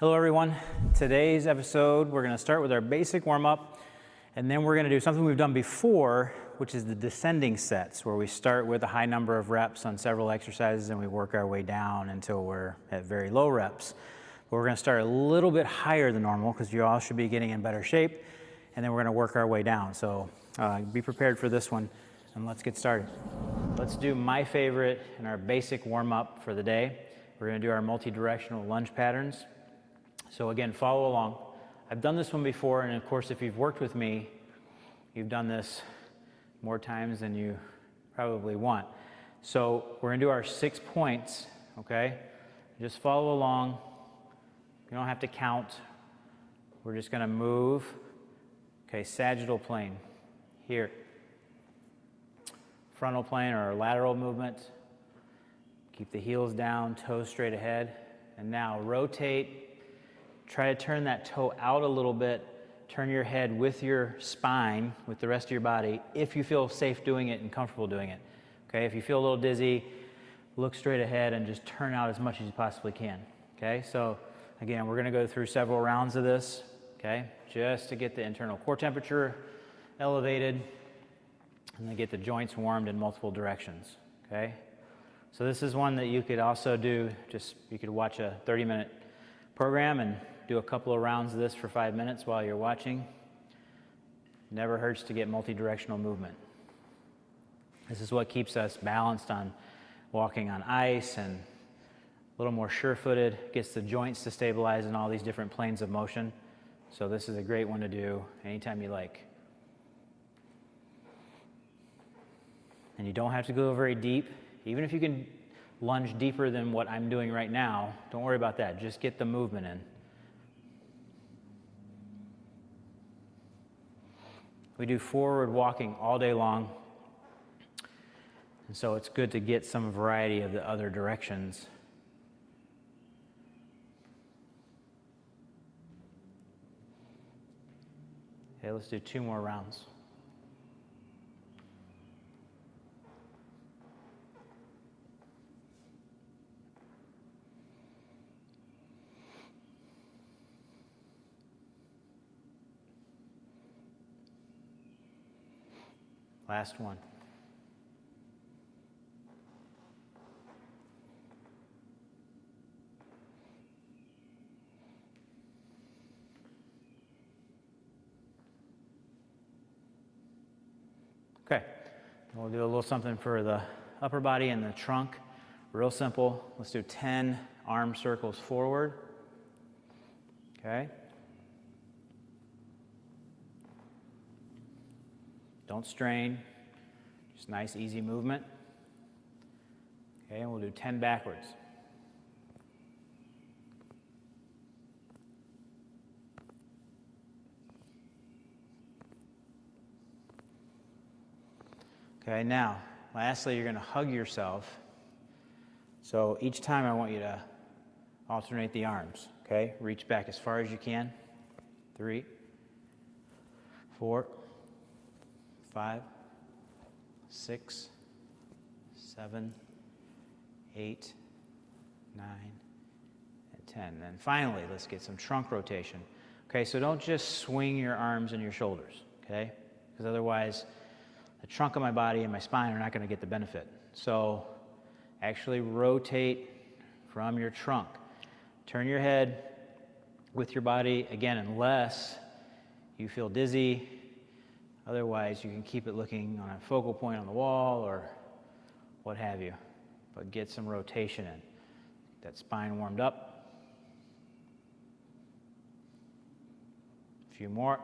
Hello everyone. Today's episode, we're going to start with our basic warm-up, and then we're going to do something we've done before, which is the descending sets, where we start with a high number of reps on several exercises and we work our way down until we're at very low reps. But we're going to start a little bit higher than normal because you all should be getting in better shape, and then we're going to work our way down. So be prepared for this one, and let's get started. Let's do my favorite and our basic warm-up for the day. We're going to do our multi-directional lunge patterns. So again, follow along. I've done this one before, and of course, if you've worked with me, you've done this more times than you probably want. So we're going to do our 6 points, okay? Just follow along. You don't have to count. We're just going to move. Okay, sagittal plane here. Frontal plane or lateral movement. Keep the heels down, toes straight ahead. And now rotate. Try to turn that toe out a little bit. Turn your head with your spine, with the rest of your body, if you feel safe doing it and comfortable doing it. Okay, if you feel a little dizzy, look straight ahead and just turn out as much as you possibly can. Okay, so again, we're going to go through several rounds of this, okay, just to get the internal core temperature elevated and then get the joints warmed in multiple directions. Okay, so this is one that you could also do, you could watch a 30-minute program and do a couple of rounds of this for 5 minutes while you're watching. Never hurts to get multi-directional movement. This is what keeps us balanced on walking on ice and a little more sure-footed, gets the joints to stabilize in all these different planes of motion. So this is a great one to do anytime you like. And you don't have to go very deep. Even if you can lunge deeper than what I'm doing right now, don't worry about that. Just get the movement in. We do forward walking all day long, and so it's good to get some variety of the other directions. Okay, let's do 2 more rounds. Last one. Okay, we'll do a little something for the upper body and the trunk. Real simple. Let's do 10 arm circles forward. Okay. Don't strain, just nice, easy movement. Okay, and we'll do 10 backwards. Okay, now, lastly, you're going to hug yourself. So each time I want you to alternate the arms. Okay, reach back as far as you can. 3, 4, 5, 6, 7, 8, 9, and 10. And then finally, let's get some trunk rotation. Okay, so don't just swing your arms and your shoulders, okay? Because otherwise, the trunk of my body and my spine are not going to get the benefit. So actually rotate from your trunk. Turn your head with your body, again, unless you feel dizzy. Otherwise, you can keep it looking on a focal point on the wall or what have you. But get some rotation in. Get that spine warmed up. A few more.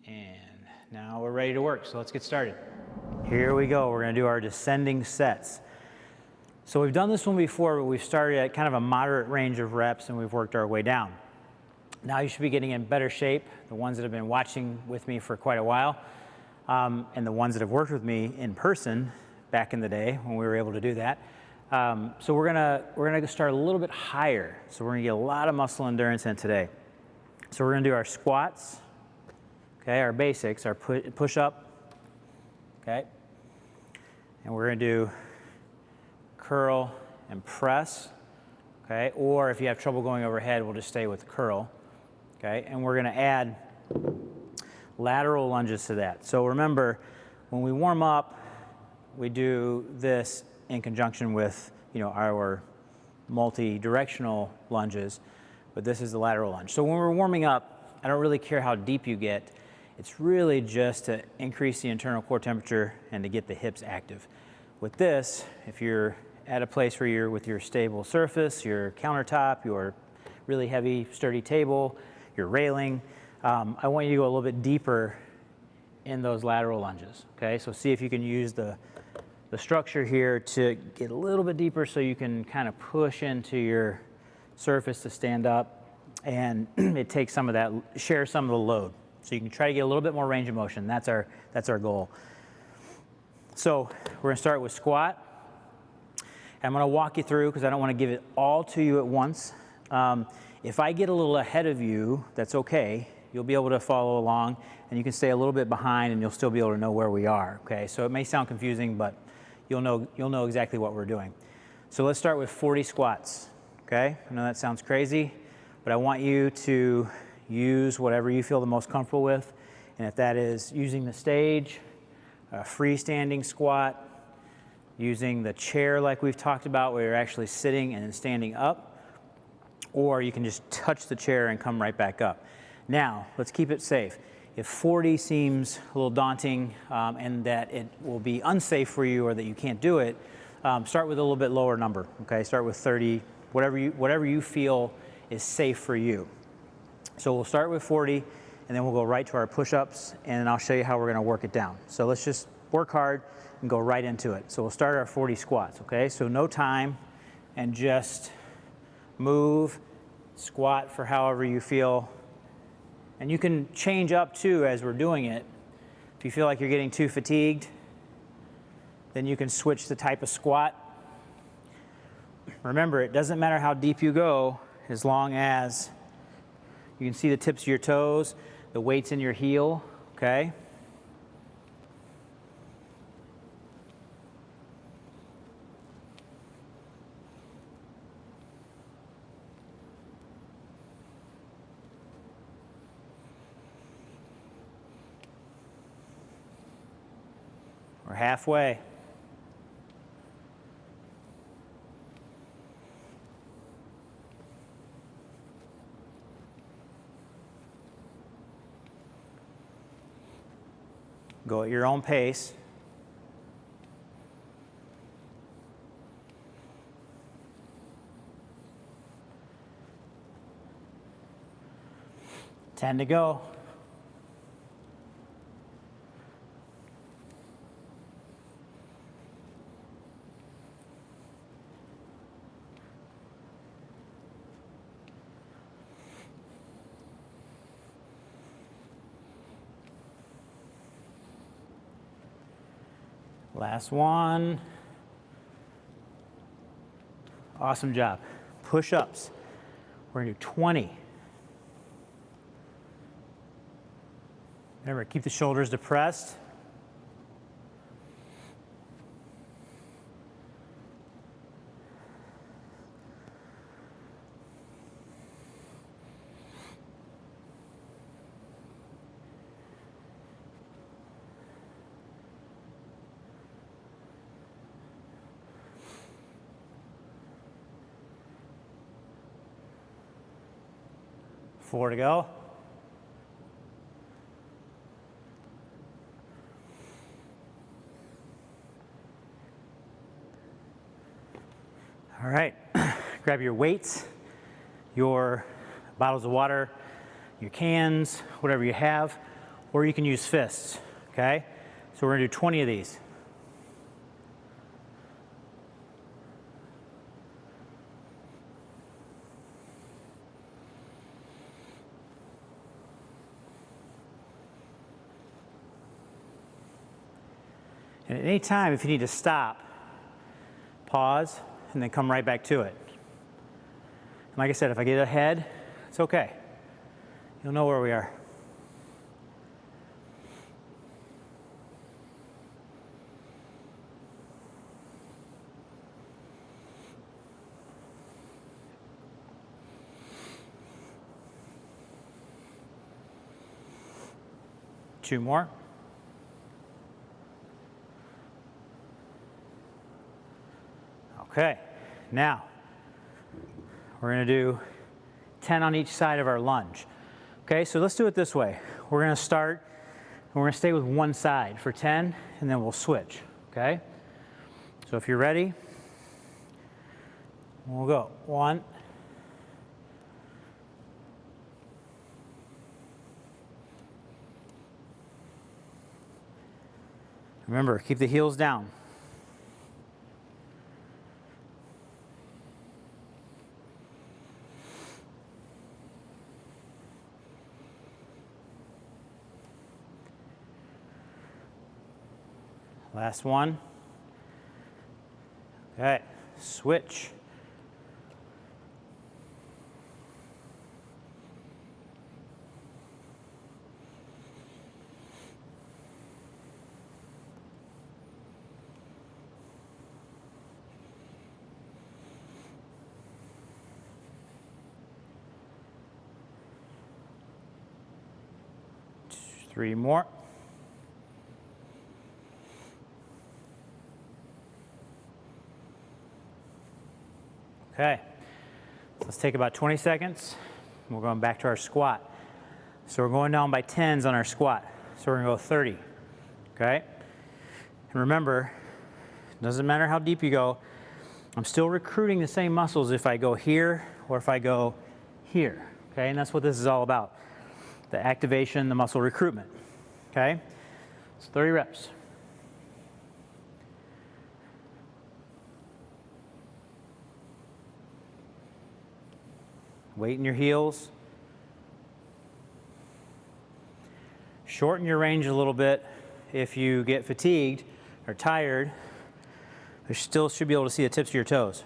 And now we're ready to work, so let's get started. Here we go. We're going to do our descending sets. So we've done this one before, but we've started at kind of a moderate range of reps and we've worked our way down. Now you should be getting in better shape, the ones that have been watching with me for quite a while, and the ones that have worked with me in person back in the day when we were able to do that. So we're gonna start a little bit higher. So we're gonna get a lot of muscle endurance in today. So we're gonna do our squats, okay, our basics, our push up, okay, and we're gonna do curl and press, okay? Or if you have trouble going overhead, we'll just stay with the curl, okay? And we're gonna add lateral lunges to that. So remember, when we warm up, we do this in conjunction with, you know, our multi-directional lunges, but this is the lateral lunge. So when we're warming up, I don't really care how deep you get. It's really just to increase the internal core temperature and to get the hips active. With this, if you're at a place where you're with your stable surface, your countertop, your really heavy, sturdy table, your railing, I want you to go a little bit deeper in those lateral lunges, okay? So see if you can use the structure here to get a little bit deeper so you can kind of push into your surface to stand up, and it takes some of that, share some of the load. So you can try to get a little bit more range of motion. That's our goal. So we're gonna start with squat. I'm gonna walk you through because I don't wanna give it all to you at once. If I get a little ahead of you, that's okay. You'll be able to follow along, and you can stay a little bit behind and you'll still be able to know where we are, okay? So it may sound confusing, but you'll know exactly what we're doing. So let's start with 40 squats, okay? I know that sounds crazy, but I want you to use whatever you feel the most comfortable with. And if that is using the stage, a freestanding squat, using the chair like we've talked about where you're actually sitting and then standing up, or you can just touch the chair and come right back up. Now, let's keep it safe. If 40 seems a little daunting and that it will be unsafe for you or that you can't do it, start with a little bit lower number, okay? Start with 30, whatever you feel is safe for you. So we'll start with 40, and then we'll go right to our push-ups, and I'll show you how we're gonna work it down. So let's just work hard and go right into it. So we'll start our 40 squats, okay? So no time, and just move, squat for however you feel. And you can change up too as we're doing it. If you feel like you're getting too fatigued, then you can switch the type of squat. Remember, it doesn't matter how deep you go, as long as you can see the tips of your toes, the weight's in your heel, okay? We're halfway. Go at your own pace. Ten to go. Last one. Awesome job. Push-ups. We're gonna do 20. Remember, keep the shoulders depressed. Four to go. All right, grab your weights, your bottles of water, your cans, whatever you have, or you can use fists, okay? So we're gonna do 20 of these. And at any time, if you need to stop, pause, and then come right back to it. And like I said, if I get ahead, it's okay. You'll know where we are. 2 more. Okay, now we're going to do 10 on each side of our lunge. Okay, so let's do it this way. We're going to start, and we're going to stay with one side for 10, and then we'll switch. Okay, so if you're ready, we'll go 1, 2. Remember, keep the heels down. Last one. Okay, switch. Three more. Okay, so let's take about 20 seconds. We're going back to our squat. So we're going down by 10s on our squat. So we're going to go 30, okay? And remember, it doesn't matter how deep you go, I'm still recruiting the same muscles if I go here or if I go here, okay? And that's what this is all about, the activation, the muscle recruitment, okay? It's 30 reps. Weight in your heels. Shorten your range a little bit. If you get fatigued or tired, you still should be able to see the tips of your toes.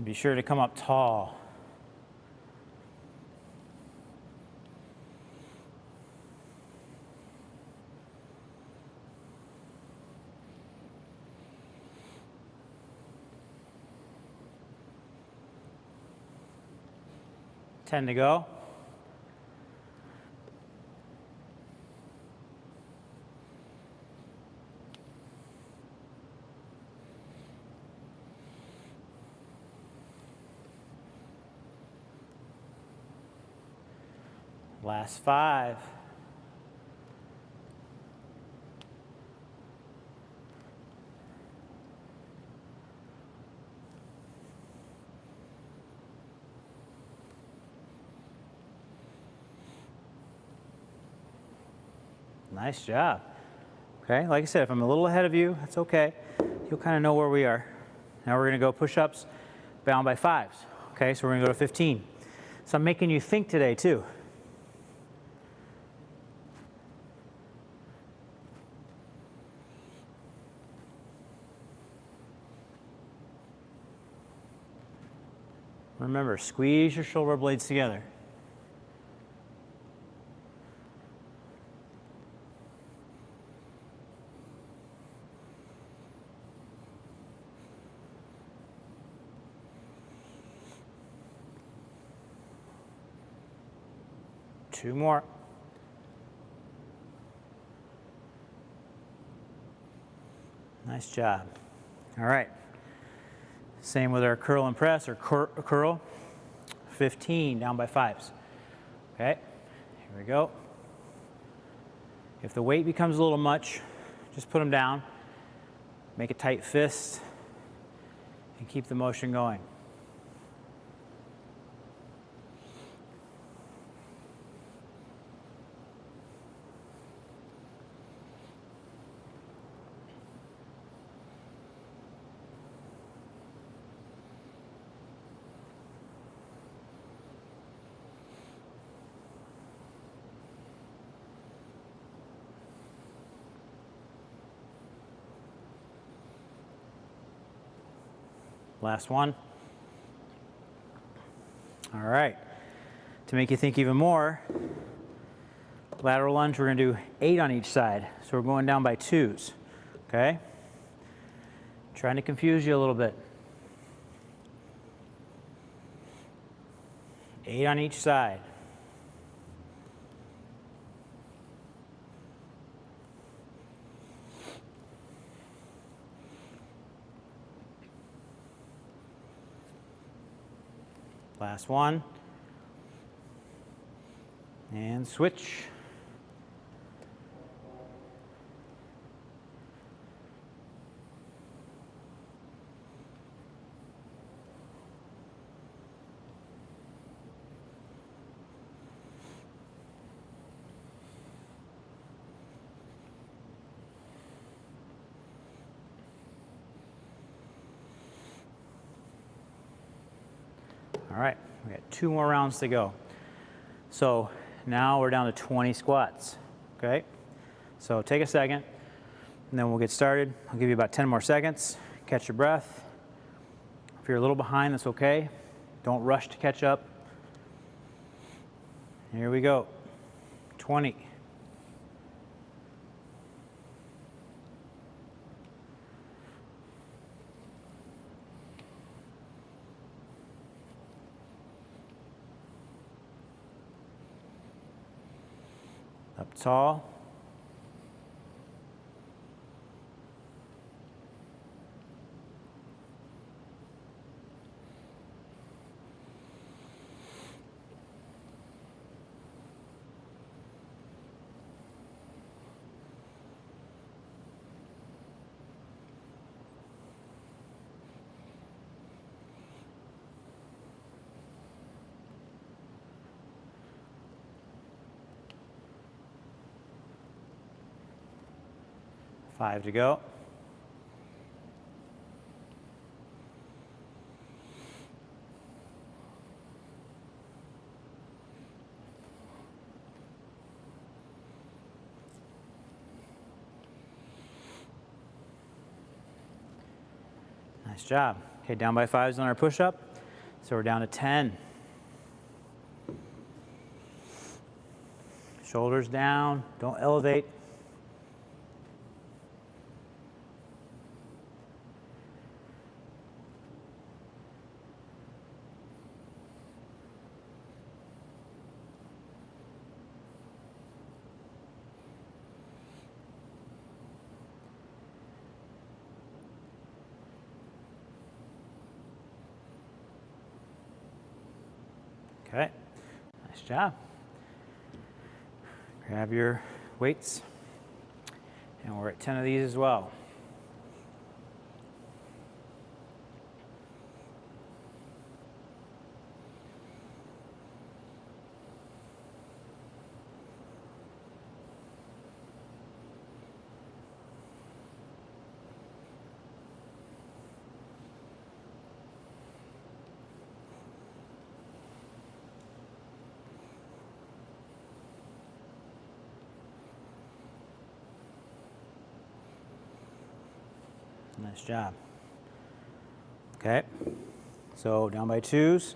Be sure to come up tall. Ten to go. Last 5. Nice job. Okay, like I said, if I'm a little ahead of you, that's okay. You'll kind of know where we are. Now we're going to go push-ups bound by 5s. Okay, so we're going to go to 15. So I'm making you think today too. Remember, squeeze your shoulder blades together. Two more. Nice job. All right. Same with our curl and press or curl. 15 down by 5s. Okay, here we go. If the weight becomes a little much, just put them down. Make a tight fist and keep the motion going. Last one. All right. To make you think even more, lateral lunge, we're going to do 8 on each side. So we're going down by 2s. Okay? Trying to confuse you a little bit. 8 on each side. Last one. And switch. All right, we got 2 more rounds to go. So now we're down to 20 squats, okay? So take a second, and then we'll get started. I'll give you about 10 more seconds. Catch your breath. If you're a little behind, that's okay. Don't rush to catch up. Here we go. 20. Up tall. Five to go. Nice job. Okay, down by 5s on our push-up. So we're down to 10. Shoulders down, don't elevate. Okay, nice job. Grab your weights, and we're at 10 of these as well. Nice job. Okay, so down by 2s,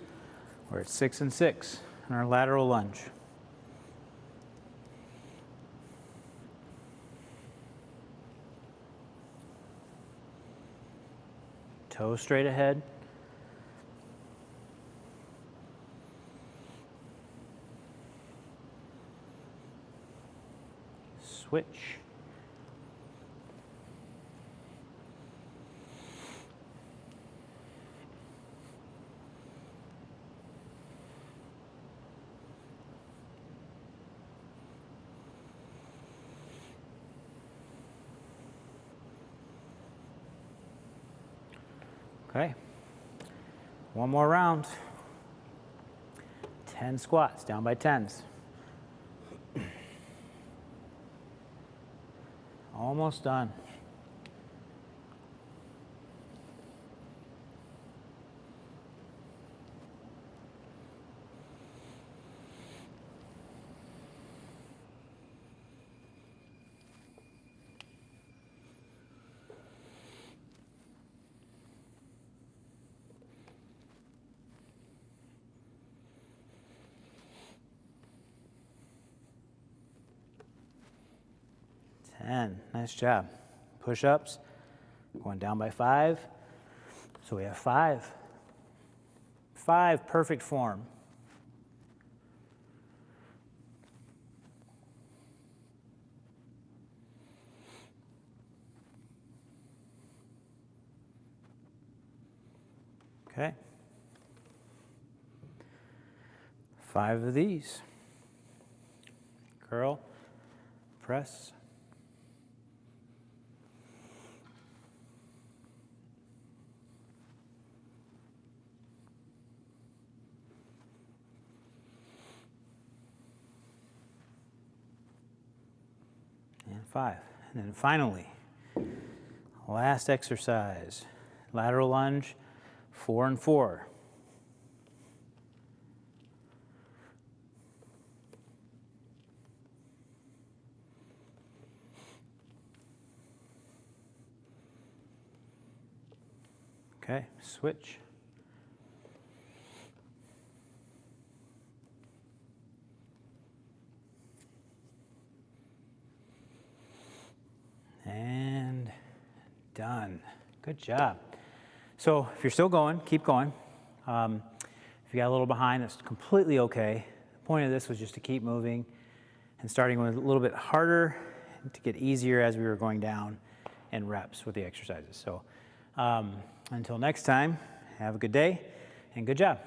we're at 6 and 6 in our lateral lunge. Toes straight ahead. Switch. Okay, one more round. 10 squats, down by 10s. Almost done. 10. Nice job. Push-ups, going down by 5. So we have 5. 5, perfect form. Okay. 5 of these. Curl, press. And 5. And then finally, last exercise, lateral lunge, 4 and 4. Okay, switch. And done. Good job. So if you're still going, keep going. If you got a little behind, that's completely okay. The point of this was just to keep moving and starting with a little bit harder to get easier as we were going down in reps with the exercises. So until next time, have a good day and good job.